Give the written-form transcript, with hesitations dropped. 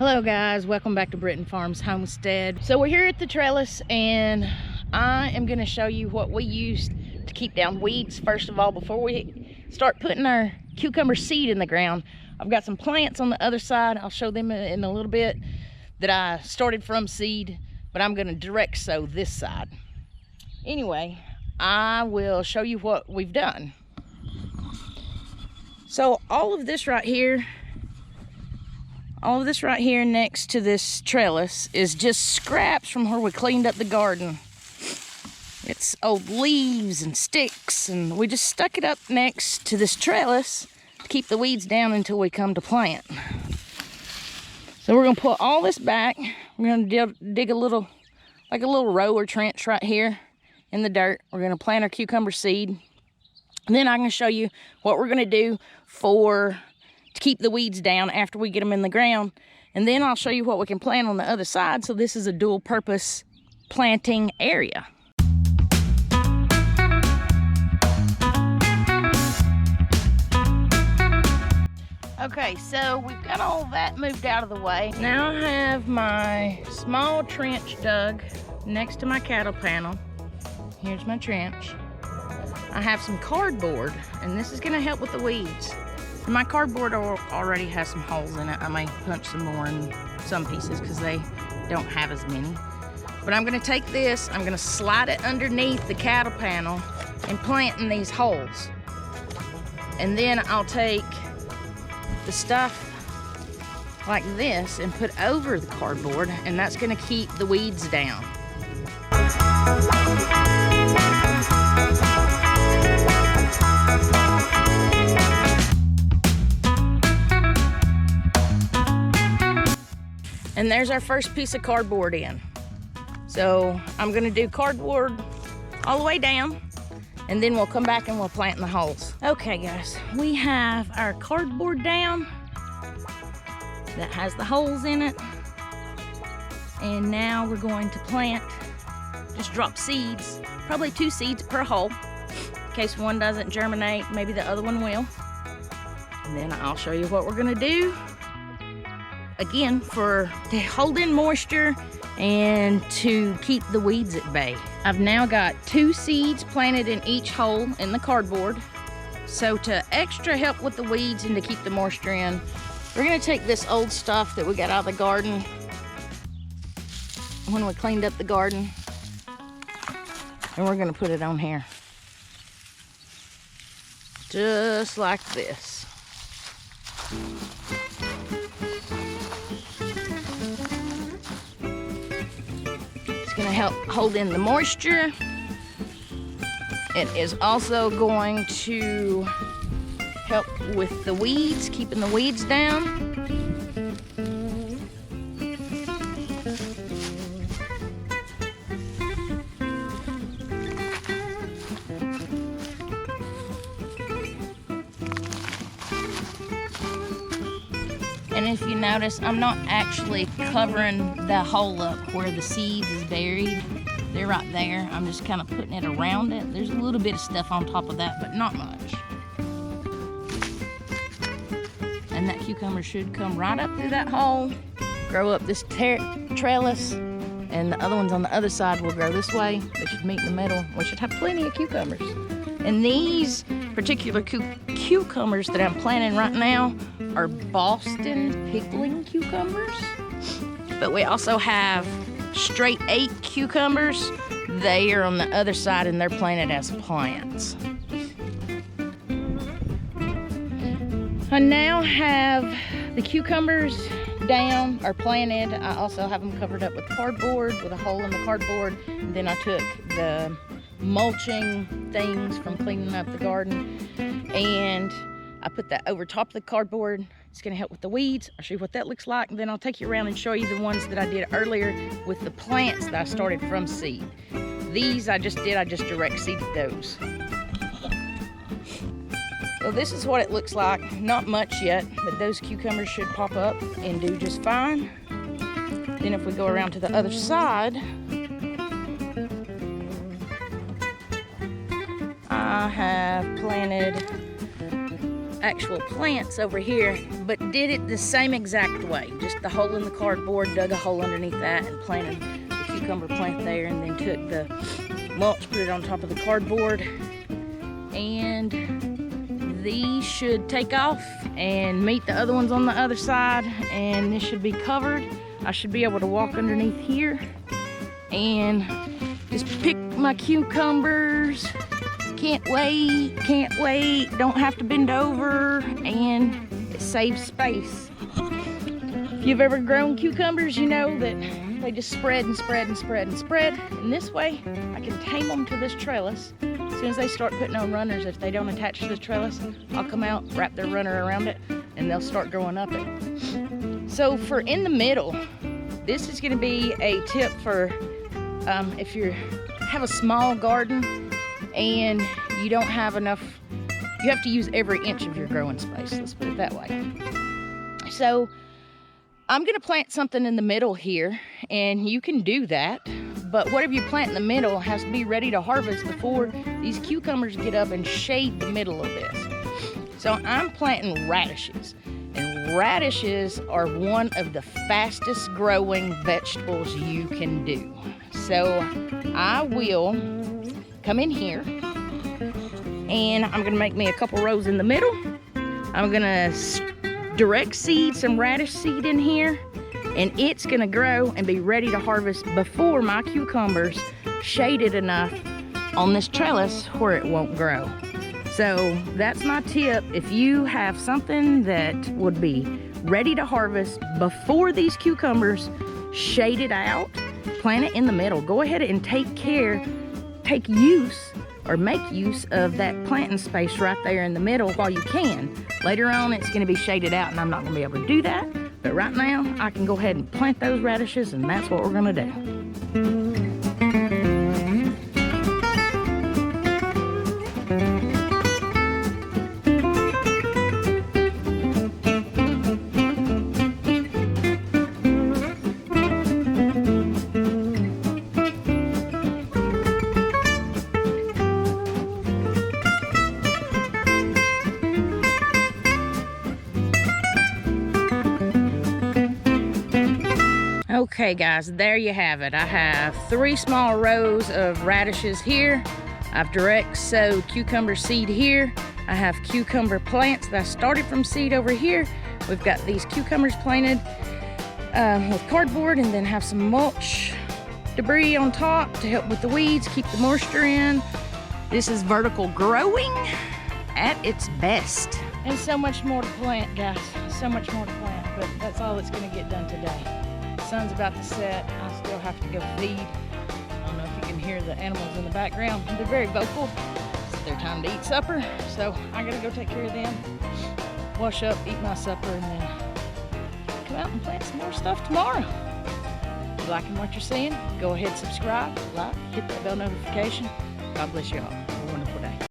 Hello guys, welcome back to Britton Farms Homestead. So we're here at the Trellis and I am going to show you what we use to keep down weeds. First of all, before we start putting our cucumber seed in the ground, I've got some plants on the other side. I'll show them in a little bit that I started from seed, but I'm going to direct sow this side. Anyway, I will show you what we've done. So all of this right here next to this trellis is just scraps from where we cleaned up the garden. It's old leaves and sticks, and we just stuck it up next to this trellis to keep the weeds down until we come to plant. So we're gonna put all this back. We're gonna dig a little row or trench right here in the dirt. We're gonna plant our cucumber seed. And then I'm gonna show you what we're gonna do to keep the weeds down after we get them in the ground. And then I'll show you what we can plant on the other side. So this is a dual purpose planting area. Okay, so we've got all that moved out of the way. Now I have my small trench dug next to my cattle panel. Here's my trench. I have some cardboard, and this is gonna help with the weeds. My cardboard already has some holes in it. I may punch some more in some pieces because they don't have as many. But I'm gonna take this, I'm gonna slide it underneath the cattle panel and plant in these holes. And then I'll take the stuff like this and put over the cardboard, and that's gonna keep the weeds down. And there's our first piece of cardboard in. So I'm gonna do cardboard all the way down, and then we'll come back and we'll plant in the holes. Okay guys, we have our cardboard down that has the holes in it. And now we're going to plant, just drop seeds, probably 2 seeds per hole, in case one doesn't germinate, maybe the other one will. And then I'll show you what we're gonna do. Again, to hold in moisture and to keep the weeds at bay. I've now got 2 seeds planted in each hole in the cardboard. So to extra help with the weeds and to keep the moisture in, we're gonna take this old stuff that we got out of the garden when we cleaned up the garden, and we're gonna put it on here. Just like this. Going to help hold in the moisture. It is also going to help with the weeds, keeping the weeds down. And if you notice, I'm not actually covering the hole up where the seeds is buried. They're right there. I'm just kind of putting it around it. There's a little bit of stuff on top of that, but not much. And that cucumber should come right up through that hole, grow up this trellis, and the other ones on the other side will grow this way. They should meet in the middle. We should have plenty of cucumbers. And these particular cucumbers that I'm planting right now are Boston pickling cucumbers. But we also have straight 8 cucumbers. They are on the other side and they're planted as plants. I now have the cucumbers down or planted. I also have them covered up with cardboard, with a hole in the cardboard. And then I took the mulching things from cleaning up the garden and I put that over top of the cardboard. It's gonna help with the weeds. I'll show you what that looks like, and then I'll take you around and show you the ones that I did earlier with the plants that I started from seed. These I just direct seeded those. So this is what it looks like. Not much yet, but those cucumbers should pop up and do just fine. Then if we go around to the other side, I have planted actual plants over here, but did it the same exact way. Just the hole in the cardboard, dug a hole underneath that and planted the cucumber plant there, and then took the mulch, put it on top of the cardboard, and these should take off and meet the other ones on the other side, and this should be covered. I should be able to walk underneath here and just pick my cucumbers. Can't wait, can't wait. Don't have to bend over, and it saves space. If you've ever grown cucumbers, you know that they just spread and spread and spread and spread. And this way, I can tame them to this trellis. As soon as they start putting on runners, if they don't attach to the trellis, I'll come out, wrap their runner around it, and they'll start growing up it. So for in the middle, this is gonna be a tip for if you have a small garden and you don't have enough, you have to use every inch of your growing space, let's put it that way. So I'm gonna plant something in the middle here, and you can do that, but whatever you plant in the middle has to be ready to harvest before these cucumbers get up and shade the middle of this. So I'm planting radishes, and radishes are one of the fastest growing vegetables you can do. So I will come in here, and I'm gonna make me a couple rows in the middle. I'm gonna direct seed some radish seed in here, and it's gonna grow and be ready to harvest before my cucumbers shaded enough on this trellis where it won't grow. So that's my tip. If you have something that would be ready to harvest before these cucumbers shade it out, plant it in the middle. Go ahead and take use or make use of that planting space right there in the middle while you can. Later on, it's gonna be shaded out and I'm not gonna be able to do that. But right now, I can go ahead and plant those radishes, and that's what we're gonna do. Okay guys, there you have it. I have 3 small rows of radishes here. I've direct sowed cucumber seed here. I have cucumber plants that I started from seed over here. We've got these cucumbers planted with cardboard, and then have some mulch debris on top to help with the weeds, keep the moisture in. This is vertical growing at its best. And so much more to plant, guys. So much more to plant, but that's all that's gonna get done today. Sun's about to set. I still have to go feed. I don't know if you can hear the animals in the background. They're very vocal. It's their time to eat supper, so I gotta go take care of them, wash up, eat my supper, and then come out and plant some more stuff tomorrow. If you're liking what you're seeing, go ahead, subscribe, like, hit that bell notification. God bless you all.